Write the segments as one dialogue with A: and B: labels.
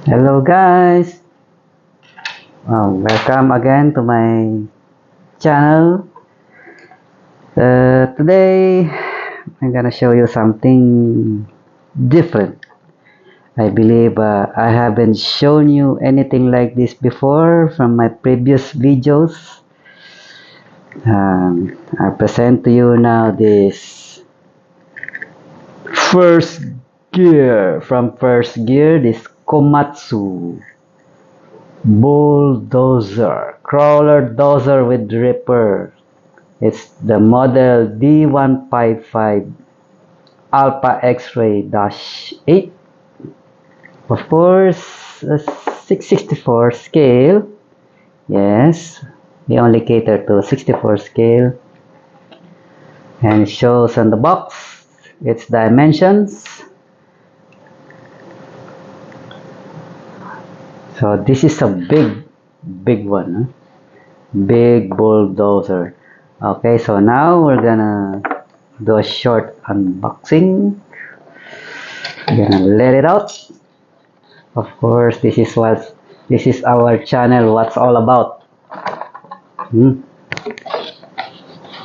A: Hello guys, welcome again to my channel. Today I'm gonna show you something different. I believe I haven't shown you anything like this before from my previous videos. I present to you now this first gear from first gear, this Komatsu bulldozer, crawler dozer with ripper. It's the model D155 Alpha X-Ray Dash 8. Of course, a 664 scale. Yes, we only cater to 64 scale. And it shows on the box its dimensions. So this is a big one. Huh? Big bulldozer. Okay, so now we're gonna do a short unboxing. Gonna let it out. Of course, this is our channel. What's all about? Hmm?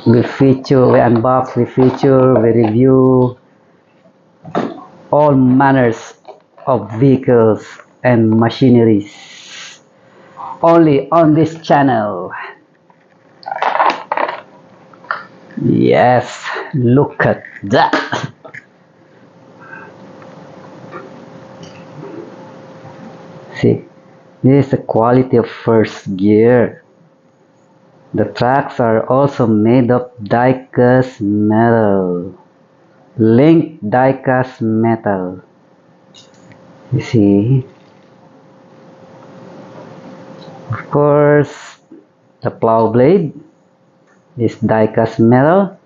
A: We unbox, we feature, we review all manners of vehicles and machineries. Only on this channel. Yes, look at that. See, this is the quality of first gear. The tracks are also made of die-cast metal. Linked die-cast metal. You see? Of course, the plow blade is die-cast metal.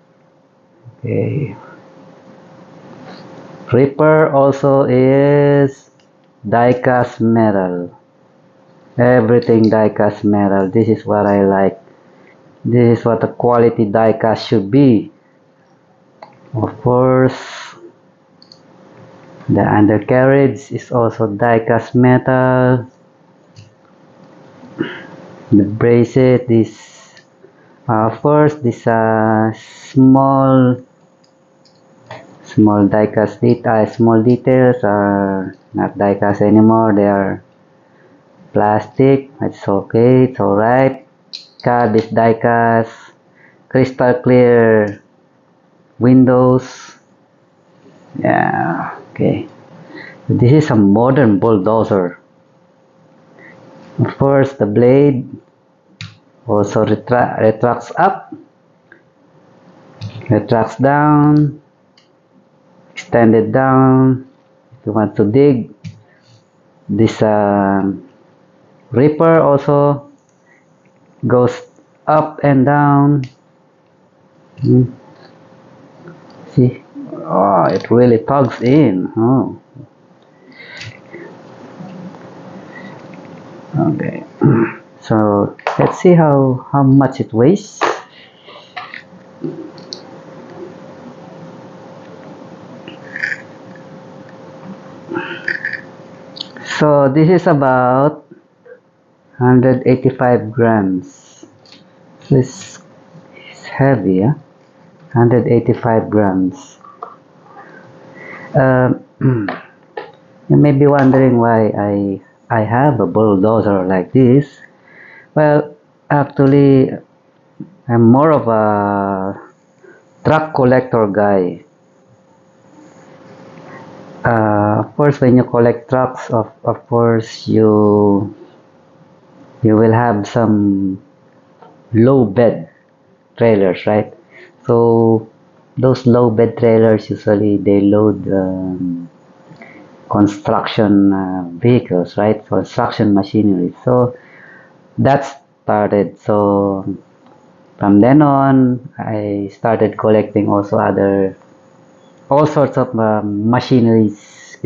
A: Okay. Ripper also is die-cast metal. Everything die-cast metal. This is what I like. This is what a quality die-cast should be. Of course, the undercarriage is also die-cast metal. The bracelet is, of course, this small die-cast small details are not die-cast anymore. They are plastic. It's okay. It's all right. Card is die-cast. Crystal clear windows. Yeah. Okay. This is a modern bulldozer. Of course, the blade also retracts up, retracts down, extended down. If you want to dig, this ripper also goes up and down. See, oh, it really tugs in. Oh, okay. So let's see how much it weighs. So this is about 185 grams. This is heavy, yeah? 185 grams. You may be wondering why I have a bulldozer like this. Well, actually, I'm more of a truck collector guy. Of course, when you collect trucks, of course, you will have some low bed trailers, right? So those low bed trailers usually they load construction vehicles, right? Construction machinery. So that started. So from then on, I started collecting also all sorts of machineries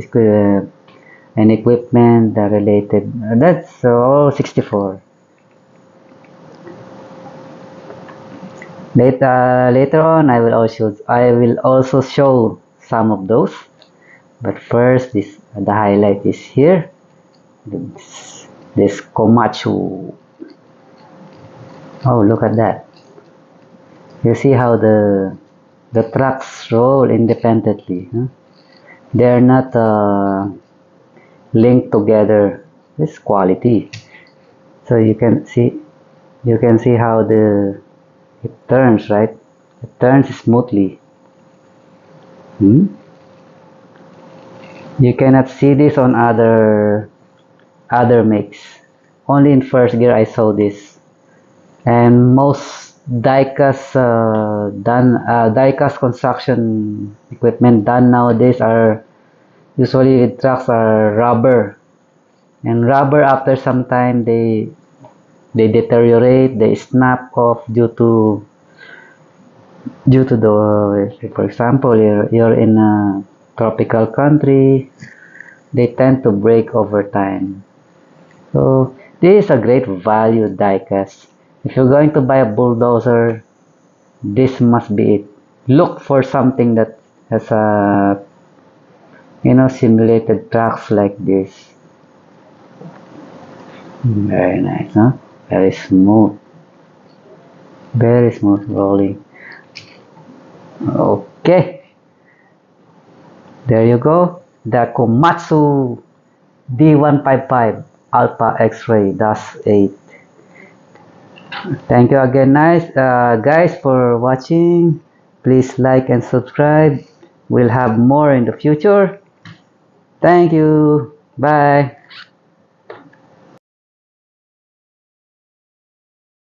A: and equipment that related. That's all 64. Later on, I will also show some of those. But first, the highlight is here. this Komatsu. Oh, look at that. You see how the trucks roll independently. Huh? They're not linked together. This quality. So you can see how it turns, right? It turns smoothly. Hmm? You cannot see this on other makes. Only in first gear I saw this. And most diecast construction equipment done nowadays are usually with trucks are rubber. And rubber after some time they deteriorate, they snap off due to the, for example, you're in a tropical country, they tend to break over time. So this is a great value diecast. If you're going to buy a bulldozer, this must be it. Look for something that has a simulated tracks like this. Very nice, huh? Very smooth. Very smooth rolling. Okay, there you go. The Komatsu D155 Alpha X-Ray DAS 8. Thank you again, guys, for watching. Please like and subscribe. We'll have more in the future. Thank you. Bye.